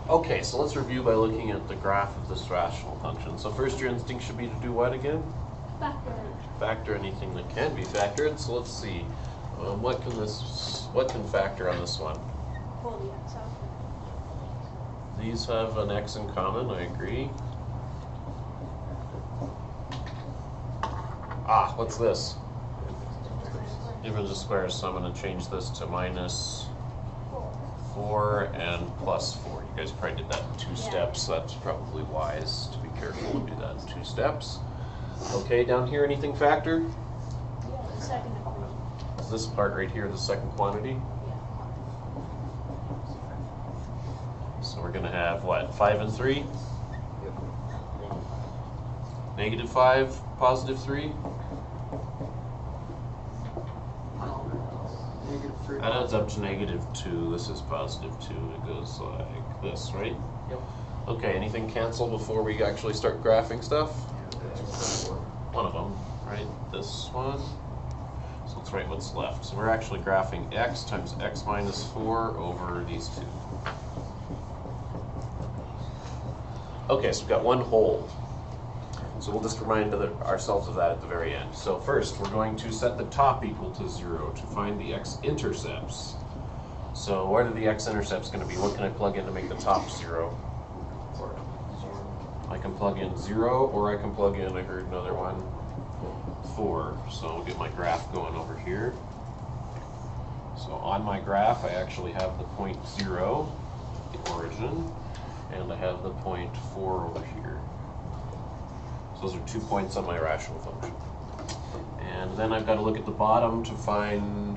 Okay, so let's review by looking at the graph of this rational function. So first, your instinct should be to do what again? Factor. Factor anything that can be factored. So let's see, what can factor on this one? Pull the x out. These have an x in common, I agree. Ah, what's this? Difference of squares, so I'm going to change this to minus 4 and plus 4. You guys probably did that in 2 steps, so that's probably wise to be careful and do that in 2 steps. Okay, down here, anything factor? Yeah, the second degree. Is this part right here the second quantity? Yeah. So we're going to have what, 5 and 3? Negative 5, positive 3? That adds up to negative 2. This is positive 2. It goes like this, right? Yep. Okay, anything cancel before we actually start graphing stuff? One of them, right? This one. So let's write what's left. So we're actually graphing x times x minus 4 over these 2. Okay, so we've got one whole. So we'll just remind ourselves of that at the very end. So first, we're going to set the top equal to 0 to find the x-intercepts. So what are the x-intercepts going to be? What can I plug in to make the top 0? I can plug in 0, or I can plug in, I heard another one, 4. So I'll get my graph going over here. So on my graph, I actually have the point 0, the origin, and I have the point 4 over here. So those are 2 points on my rational function. And then I've got to look at the bottom to find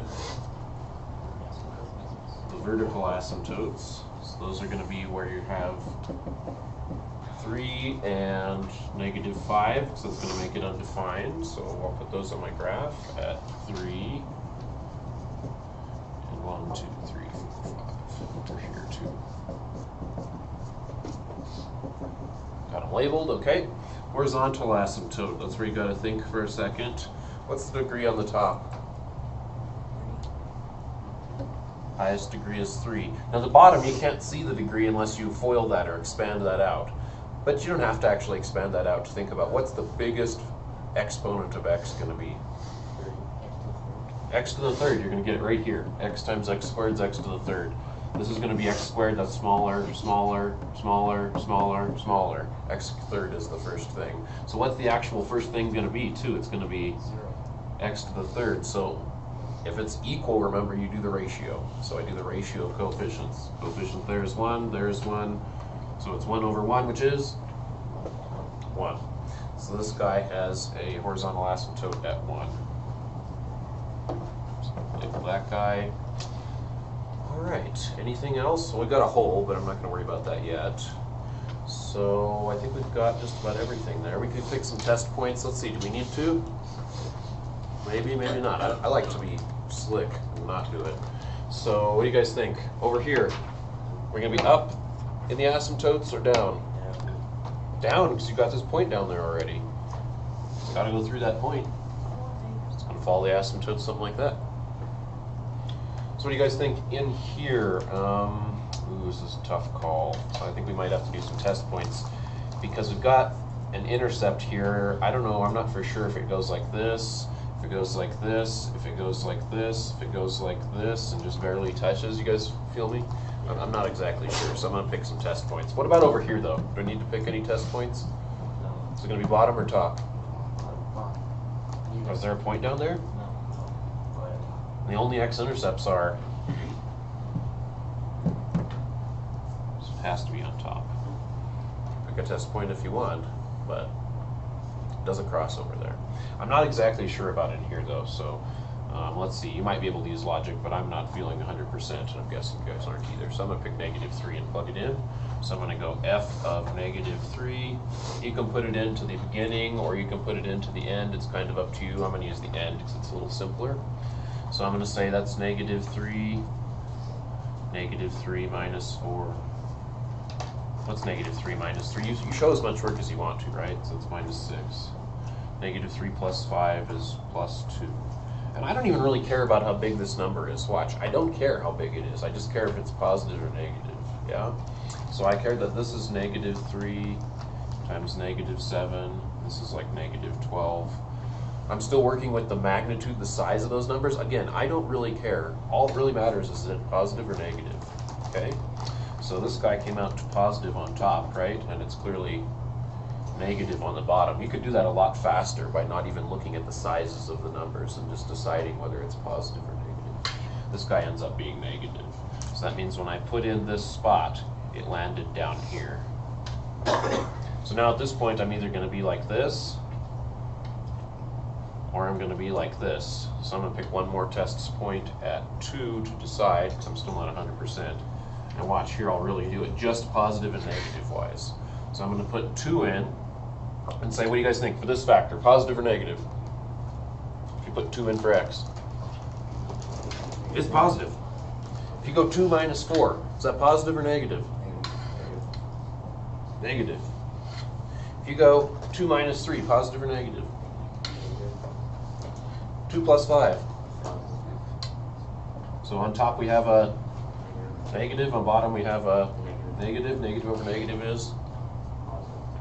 the vertical asymptotes. So those are going to be where you have 3 and negative 5, because that's going to make it undefined. So I'll put those on my graph at 3 and 1, 2, 3, 4, 5. Over here too. Got them labeled, okay. Horizontal asymptote, that's where you got to think for a second. What's the degree on the top? Highest degree is 3. Now the bottom, you can't see the degree unless you FOIL that or expand that out. But you don't have to actually expand that out to think about what's the biggest exponent of x going to be. X to the third, you're going to get it right here. X times x squared is x to the third. This is going to be x squared, that's smaller, smaller, smaller, smaller, smaller. X third is the first thing. So what's the actual first thing going to be, too? It's going to be 0. X to the third. So if it's equal, remember, you do the ratio. So I do the ratio of coefficients. Coefficient there is 1, there is 1. So it's 1 over 1, which is 1. So this guy has a horizontal asymptote at 1. So label that guy. All right, anything else? Well, we've got a hole, but I'm not going to worry about that yet. So I think we've got just about everything there. We could pick some test points. Let's see, do we need to? Maybe, maybe not. I like to be slick and not do it. So what do you guys think? Over here, we're going to be up in the asymptotes or down? Down, because you got this point down there already. It's got to go through that point. It's going to follow the asymptote, something like that. So what do you guys think in here? Ooh, this is a tough call. So I think we might have to do some test points because we've got an intercept here. I don't know, I'm not for sure if it goes like this, if it goes like this, if it goes like this, if it goes like this, and just barely touches. You guys feel me? I'm not exactly sure, so I'm going to pick some test points. What about over here, though? Do I need to pick any test points? No. Is it going to be bottom or top? No. Is there a point down there? No. The only x-intercepts are, so it has to be on top. Pick a test point if you want, but it doesn't cross over there. I'm not exactly sure about it in here though, so let's see. You might be able to use logic, but I'm not feeling 100%, and I'm guessing you guys aren't either. So I'm going to pick negative 3 and plug it in. So I'm going to go f of negative 3. You can put it into the beginning, or you can put it into the end. It's kind of up to you. I'm going to use the end because it's a little simpler. So I'm going to say that's negative 3 minus 4. What's negative 3 minus 3? You show as much work as you want to, right? So it's minus 6. Negative 3 plus 5 is plus 2. And I don't even really care about how big this number is. Watch, I don't care how big it is. I just care if it's positive or negative, yeah? So I care that this is -3 times -7. This is like -12. I'm still working with the magnitude, the size of those numbers. Again, I don't really care. All that really matters is it positive or negative, okay? So this guy came out to positive on top, right? And it's clearly negative on the bottom. You could do that a lot faster by not even looking at the sizes of the numbers and just deciding whether it's positive or negative. This guy ends up being negative. So that means when I put in this spot, it landed down here. So now at this point, I'm either going to be like this, or I'm going to be like this. So I'm going to pick one more test point at 2 to decide, because I'm still not 100%. And watch, here I'll really do it just positive and negative wise. So I'm going to put 2 in and say, what do you guys think for this factor, positive or negative? If you put 2 in for x, it's positive. If you go 2 minus 4, is that positive or negative? Negative. If you go 2 minus 3, positive or negative? 2 plus 5. So on top we have a negative, on bottom we have a negative. Negative over negative is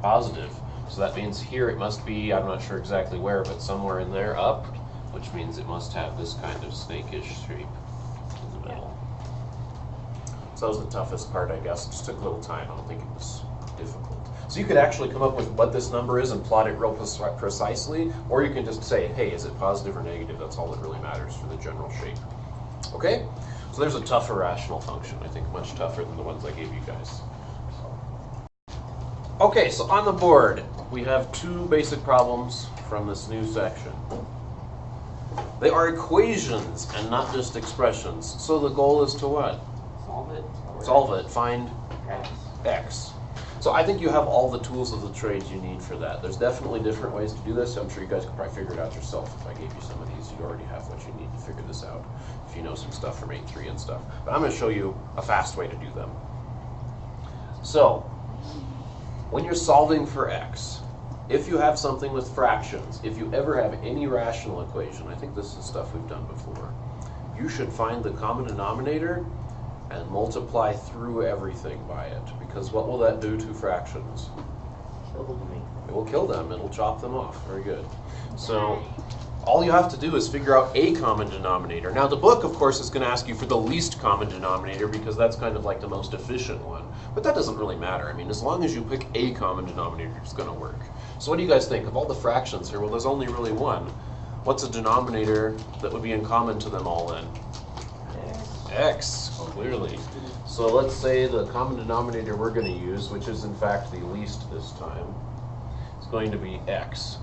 positive. So that means here it must be, I'm not sure exactly where, but somewhere in there, up, which means it must have this kind of snakish shape in the middle. So that was the toughest part, I guess. It just took a little time. I don't think it was difficult. So you could actually come up with what this number is and plot it real precisely, or you can just say, hey, is it positive or negative? That's all that really matters for the general shape. Okay? So there's a tougher rational function, I think much tougher than the ones I gave you guys. Okay, so on the board, we have 2 basic problems from this new section. They are equations and not just expressions. So the goal is to what? Solve it. Solve it. Find X. x. So I think you have all the tools of the trade you need for that. There's definitely different ways to do this. I'm sure you guys could probably figure it out yourself. If I gave you some of these, you already have what you need to figure this out, if you know some stuff from 8.3 and stuff. But I'm going to show you a fast way to do them. So, when you're solving for x, if you have something with fractions, if you ever have any rational equation, I think this is stuff we've done before, you should find the common denominator and multiply through everything by it. Because what will that do to fractions? It will kill them. It'll chop them off. Very good. So all you have to do is figure out a common denominator. Now the book, of course, is going to ask you for the least common denominator because that's kind of like the most efficient one. But that doesn't really matter. I mean, as long as you pick a common denominator, it's going to work. So what do you guys think? Of all the fractions here, well, there's only really one. What's a denominator that would be in common to them all then? X, clearly. So let's say the common denominator we're going to use, which is in fact the least this time, is going to be x.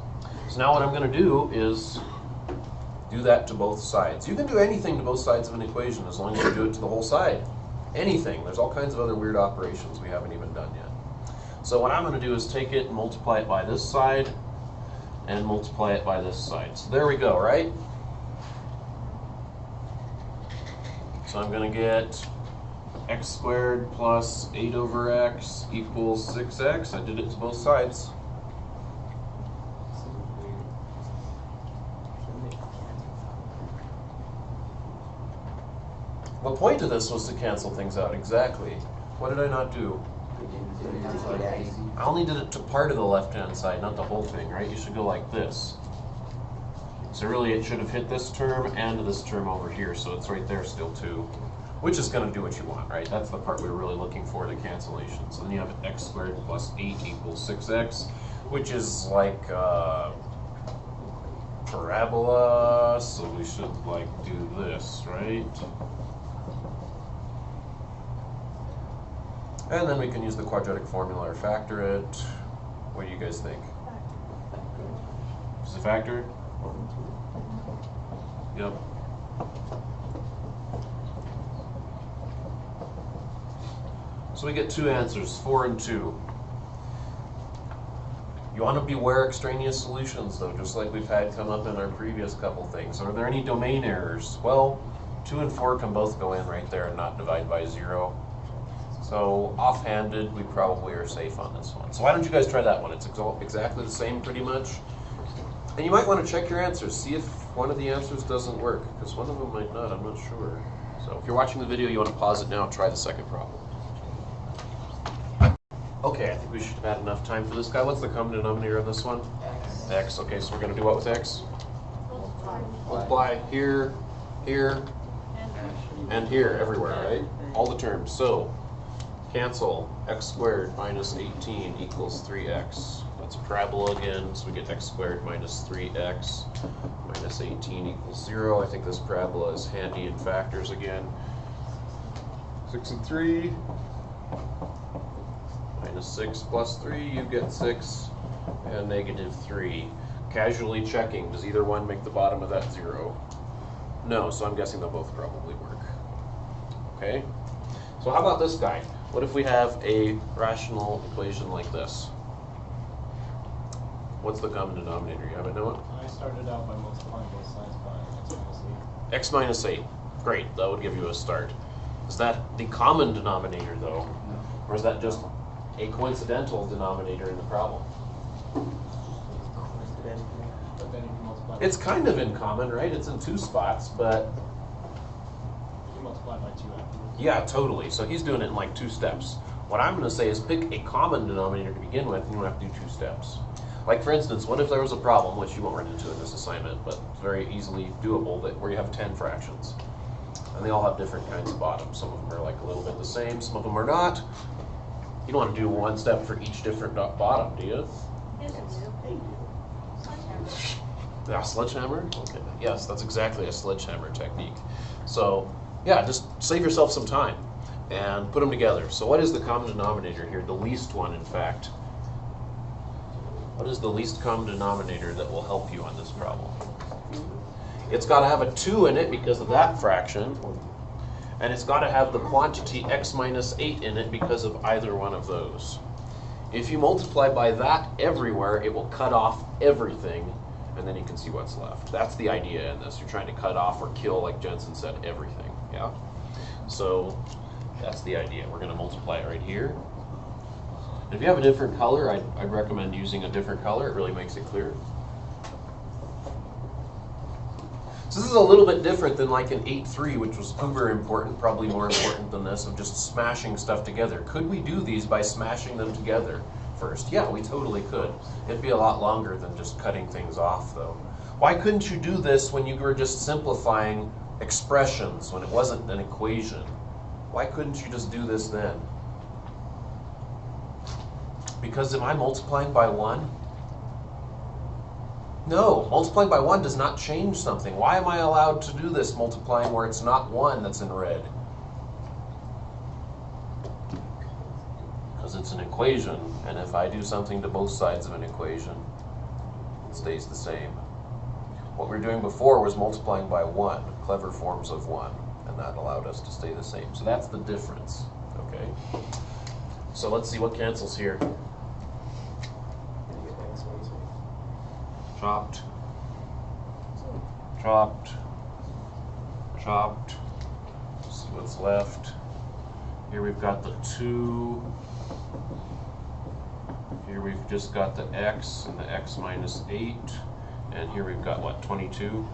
So now what I'm going to do is do that to both sides. You can do anything to both sides of an equation as long as you do it to the whole side. Anything. There's all kinds of other weird operations we haven't even done yet. So what I'm going to do is take it and multiply it by this side and multiply it by this side. So there we go, right? So I'm going to get x squared plus 8 over x equals 6x. I did it to both sides. The point of this was to cancel things out, exactly. What did I not do? I only did it to part of the left-hand side, not the whole thing, right? You should go like this. So really it should have hit this term and this term over here, so it's right there still too. Which is going to do what you want, right? That's the part we were really looking for, the cancellation. So then you have x squared plus 8 equals 6x, which is like parabola, so we should like do this, right? And then we can use the quadratic formula or factor it. What do you guys think? Is it factor? Yep. So we get 2 answers, 4 and 2. You want to beware extraneous solutions though, just like we've had come up in our previous couple things. Are there any domain errors? Well, 2 and 4 can both go in right there and not divide by 0. So offhanded, we probably are safe on this one. So why don't you guys try that one? It's exactly the same pretty much. And you might want to check your answers, see if one of the answers doesn't work, because one of them might not, I'm not sure. So if you're watching the video, you want to pause it now, try the second problem. Okay, I think we should have had enough time for this guy. What's the common denominator on this one? X. Okay, so we're going to do what with X? Multiply here, here, and here, everywhere, right? All the terms. So, cancel x squared minus 18 equals 3x. That's a parabola again, so we get x squared minus 3x minus 18 equals 0. I think this parabola is handy in factors again. 6 and 3 minus 6 plus 3, you get 6 and negative 3. Casually checking, does either one make the bottom of that 0? No, so I'm guessing they'll both probably work. Okay, so how about this guy? What if we have a rational equation like this? What's the common denominator? You have it, Noah? I started out by multiplying both sides by X minus 8. Great, that would give you a start. Is that the common denominator though? No. Or is that just a coincidental denominator in the problem? But then if you multiply It's kind of in common, right? It's in 2 spots, but you multiply by 2 afterwards. yeah, totally. So he's doing it in like 2 steps. What I'm going to say is pick a common denominator to begin with, and you don't have to do 2 steps. Like for instance, what if there was a problem, which you won't run into in this assignment, but it's very easily doable, that where you have 10 fractions. And they all have different kinds of bottoms. Some of them are like a little bit the same, some of them are not. You don't want to do 1 step for each different bottom, do you? Yes, it's Sledgehammer. Yeah, sledgehammer? Okay. Yes, that's exactly a sledgehammer technique. So, yeah, just save yourself some time and put them together. So what is the common denominator here? The least one, in fact. What is the least common denominator that will help you on this problem? It's got to have a 2 in it because of that fraction. And it's got to have the quantity x minus 8 in it because of either one of those. If you multiply by that everywhere, it will cut off everything, and then you can see what's left. That's the idea in this. You're trying to cut off or kill, like Jensen said, everything. Yeah? So that's the idea. We're going to multiply it right here. If you have a different color, I'd recommend using a different color. It really makes it clear. So this is a little bit different than like an 8-3, which was uber important, probably more important than this, of just smashing stuff together. Could we do these by smashing them together first? Yeah, we totally could. It'd be a lot longer than just cutting things off, though. Why couldn't you do this when you were just simplifying expressions, when it wasn't an equation? Why couldn't you just do this then? Because am I multiplying by 1? No, multiplying by 1 does not change something. Why am I allowed to do this multiplying where it's not 1 that's in red? Because it's an equation, and if I do something to both sides of an equation, it stays the same. What we were doing before was multiplying by 1, clever forms of 1, and that allowed us to stay the same. So that's the difference, okay? So let's see what cancels here. Chopped, chopped, chopped. Let's see what's left. Here we've got the 2. Here we've just got the x and the x minus 8. And here we've got what, 22?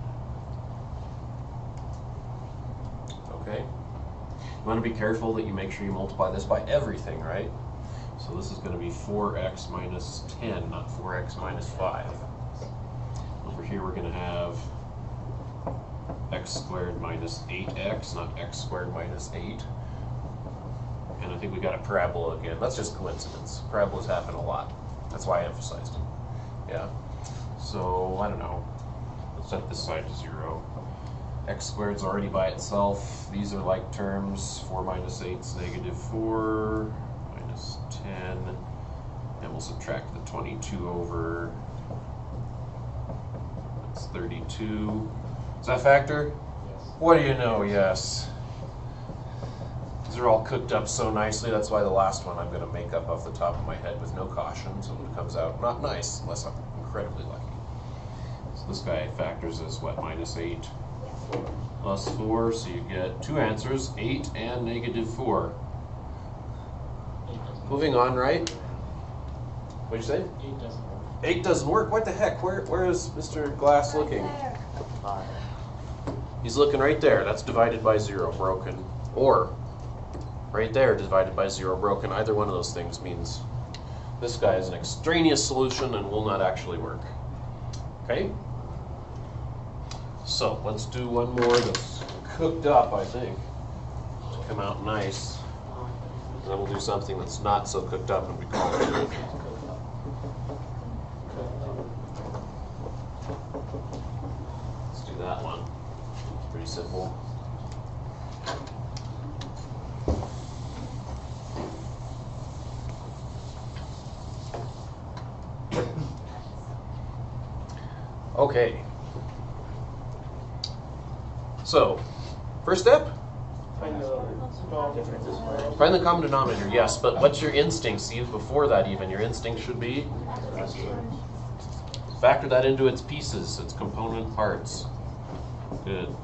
Okay. You want to be careful that you make sure you multiply this by everything, right? So this is going to be 4x minus 10, not 4x minus 5. Over here we're going to have x squared minus 8x, not x squared minus 8. And I think we got a parabola again. That's just coincidence. Parabolas happen a lot. That's why I emphasized them. Yeah? So, I don't know. Let's set this side to 0. X squared's already by itself. These are like terms. 4 minus 8 is negative 4, minus 10. And we'll subtract the 22 over. That's 32. Does that factor? Yes. What do you know? Yes. These are all cooked up so nicely. That's why the last one I'm going to make up off the top of my head with no caution, so it comes out not nice unless I'm incredibly lucky. So this guy factors as what, minus 8 plus 4, so you get 2 answers, 8 and negative 4. Moving on, right? What'd you say? 8 doesn't work. 8 doesn't work? What the heck? Where is Mr. Glass looking? He's looking right there. That's divided by 0, broken. Or right there divided by 0 broken. Either one of those things means this guy is an extraneous solution and will not actually work. Okay? So let's do one more that's cooked up, I think, to come out nice. And then we'll do something that's not so cooked up and we call it good. Let's do that one. Pretty simple. Okay. So, first step? Find the differences. Find the common denominator, yes, but what's your instinct? See, before that even, your instinct should be factor that into its pieces, its component parts. Good.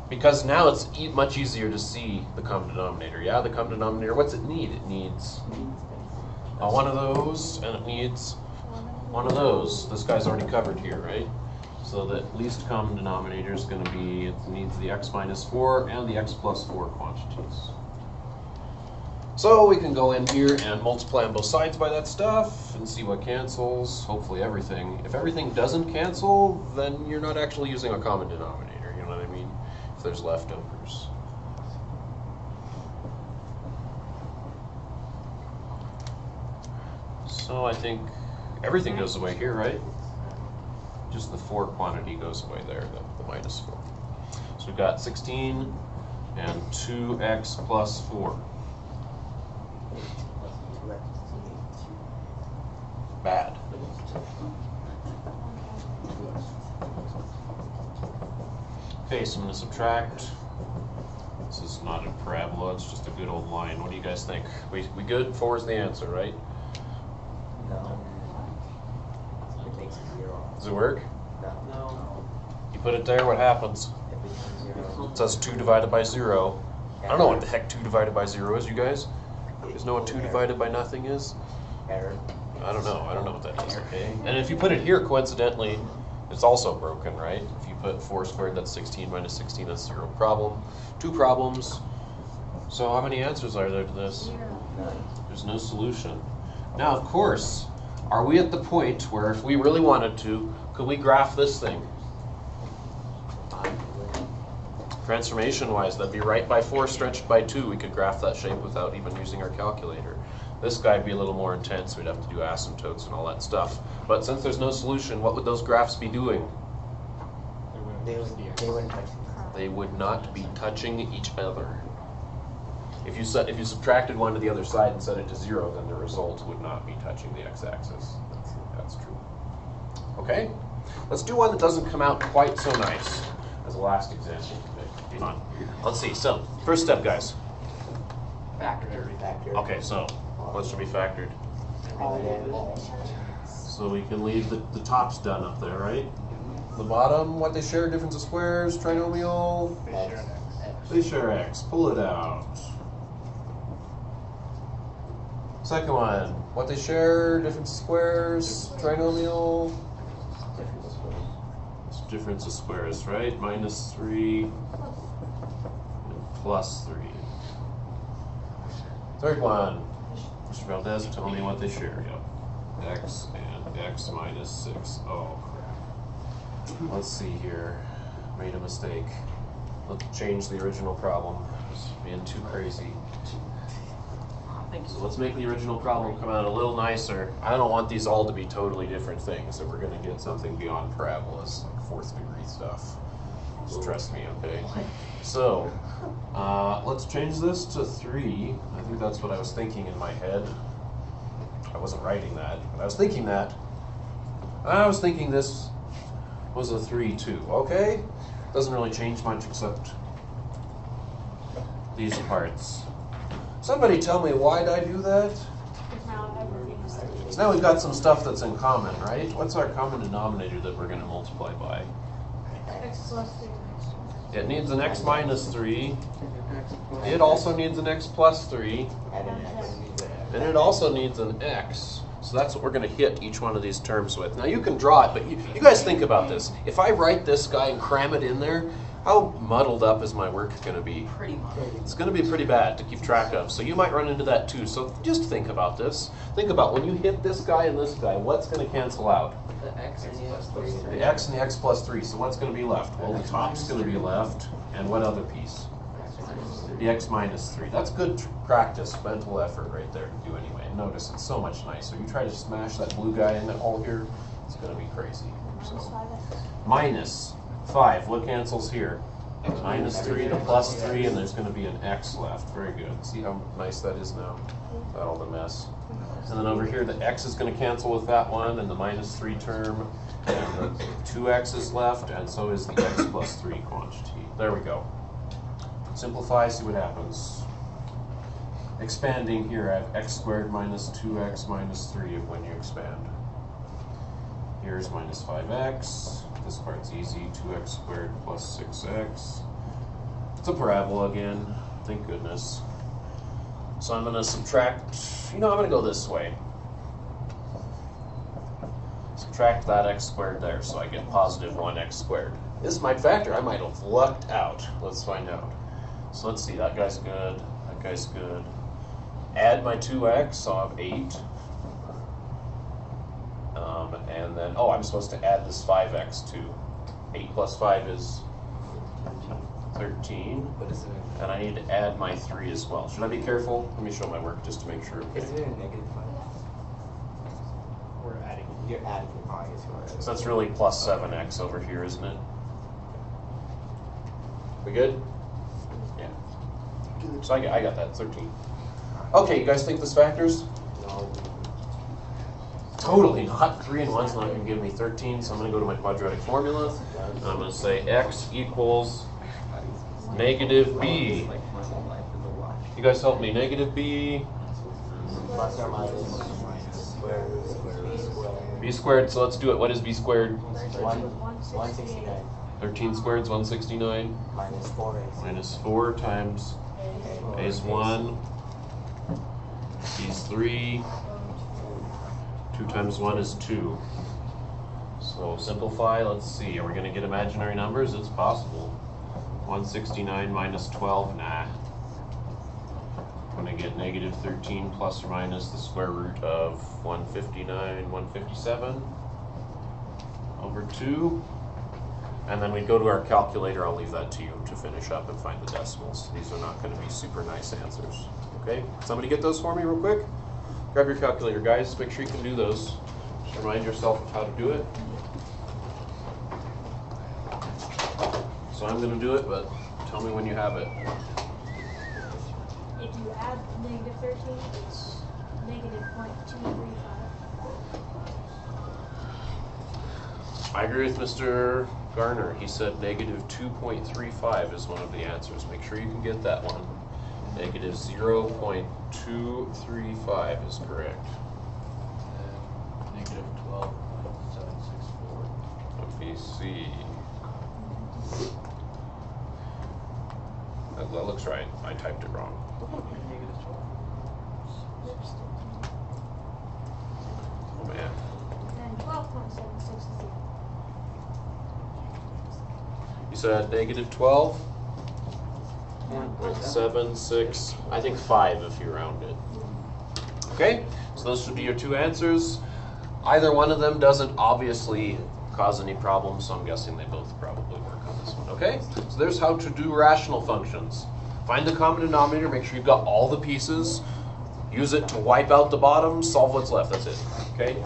Because now it's much easier to see the common denominator. Yeah, the common denominator, what's it need? It needs one of those, and it needs one of those. This guy's already covered here, right? So the least common denominator is going to be, it needs the x minus 4 and the x plus 4 quantities. So we can go in here and multiply on both sides by that stuff and see what cancels, hopefully everything. If everything doesn't cancel, then you're not actually using a common denominator, you know what I mean? If there's leftovers. So I think everything goes away here, right? Just the 4 quantity goes away there, the minus 4. So we've got 16 and 2x plus 4. Bad. Okay, so I'm going to subtract. This is not a parabola, it's just a good old line. What do you guys think? We good? 4 is the answer, right? No. It makes it 0. Does it work? No. You put it there, what happens? It becomes 0. It says 2 divided by 0. I don't know what the heck 2 divided by 0 is, you guys? You guys know what 2 divided by nothing is? Error. I don't know what that is, okay? And if you put it here, coincidentally, it's also broken, right? If you put 4 squared, that's 16 minus 16, that's 0 problem. 2 problems. So how many answers are there to this? None. There's no solution. Now, of course, are we at the point where if we really wanted to, could we graph this thing? Transformation-wise, that'd be right by 4 stretched by 2. We could graph that shape without even using our calculator. This guy'd be a little more intense. We'd have to do asymptotes and all that stuff. But since there's no solution, what would those graphs be doing? They wouldn't touch it. They would not be touching each other. If you subtracted one to the other side and set it to 0, then the result would not be touching the x-axis. That's true. Okay? Let's do one that doesn't come out quite so nice as the last example. Hang on. Let's see. So, first step, guys. Factor. Okay, so what should be factored? So we can leave the tops done up there, right? The bottom, what they share, difference of squares, trinomial. They share x. Pull it out. Second one, what they share, difference of squares, trinomial. It's difference of squares, right? Minus 3 and plus 3. Third one, Mr. Valdez, tell me what they share. Yep. X and x minus 6. Oh, crap. Let's see here. Made a mistake. Let's change the original problem. It's being too crazy. So let's make the original problem come out a little nicer. I don't want these all to be totally different things, so we're going to get something beyond parabolas, like 4th degree stuff. Just trust me, okay? So, let's change this to 3. I think that's what I was thinking in my head. I wasn't writing that, but I was thinking that. I was thinking this was a 3 too, okay? Doesn't really change much except these parts. Somebody tell me, why'd I do that? So now we've got some stuff that's in common, right? What's our common denominator that we're going to multiply by? X plus 3. It needs an x minus 3. It also needs an x plus 3. And it also needs an x. So that's what we're going to hit each one of these terms with. Now you can draw it, but you guys think about this. If I write this guy and cram it in there, How muddled up is my work going to be? Pretty much. It's going to be pretty bad to keep track of. So you might run into that too. So just think about this. Think about when you hit this guy and this guy, what's going to cancel out? The X and the X plus 3. The X and the X plus 3. So what's going to be left? Well, the top's going to be left. And what other piece? The X minus 3. That's good practice, mental effort right there to do anyway. And notice it's so much nicer. You try to smash that blue guy in that hole here, it's going to be crazy. Minus So 5x. minus 5. What cancels here? Minus 3 to plus 3, and there's going to be an X left. Very good. See how nice that is now? Without all the mess. And then over here, the X is going to cancel with that one, and the minus 3 term, and the 2X is left, and so is the X plus 3 quantity. There we go. Simplify, see what happens. Expanding here, I have x squared minus 2x minus 3 when you expand. Here's minus 5x. This part's easy, 2x squared plus 6x. It's a parabola again, thank goodness. So I'm going to subtract, I'm going to go this way. Subtract that x squared there, so I get positive 1x squared. This might factor, I might have lucked out. Let's find out. So let's see, that guy's good, that guy's good. Add my 2x, so I have 8. And then, I'm supposed to add this 5x too. 8 plus 5 is 13. And I need to add my 3 as well. Should I be careful? Let me show my work just to make sure. Is it a negative 5? We're adding. You're adding the pi as well. So that's really plus 7x over here, isn't it? We good? Yeah. So I got that, 13. Okay, you guys think this factors? No. Totally not. 3 and 1's not going to give me 13, so I'm going to go to my quadratic formula. And I'm going to say x equals negative b. You guys help me. Negative b. Plus or minus square B squared, so let's do it. What is b squared? 169 13 squared is 169. minus 4x. Minus 4 times a is 1. B is 3. 2 times 1 is 2. So simplify, let's see. Are we going to get imaginary numbers? It's possible. 169 minus 12, nah. I'm going to get negative 13 plus or minus the square root of 159, 157 over 2. And then we go to our calculator. I'll leave that to you to finish up and find the decimals. These are not going to be super nice answers. Okay? Somebody get those for me real quick? Grab your calculator, guys. Make sure you can do those. Just remind yourself of how to do it. So I'm going to do it, but tell me when you have it. If you add negative 13, it's negative 0.235. I agree with Mr. Garner. He said negative 2.35 is one of the answers. Make sure you can get that one. Negative 0.235 is correct. Negative 12.764. Let me see. That looks right. I typed it wrong. Negative 12. Oh man. And 12.76 is the You said negative 12? 0.76. I think 5 if you round it. Okay, so those should be your two answers. Either one of them doesn't obviously cause any problems, so I'm guessing they both probably work on this one. Okay, so there's how to do rational functions. Find the common denominator, make sure you've got all the pieces, use it to wipe out the bottom, solve what's left, that's it. Okay,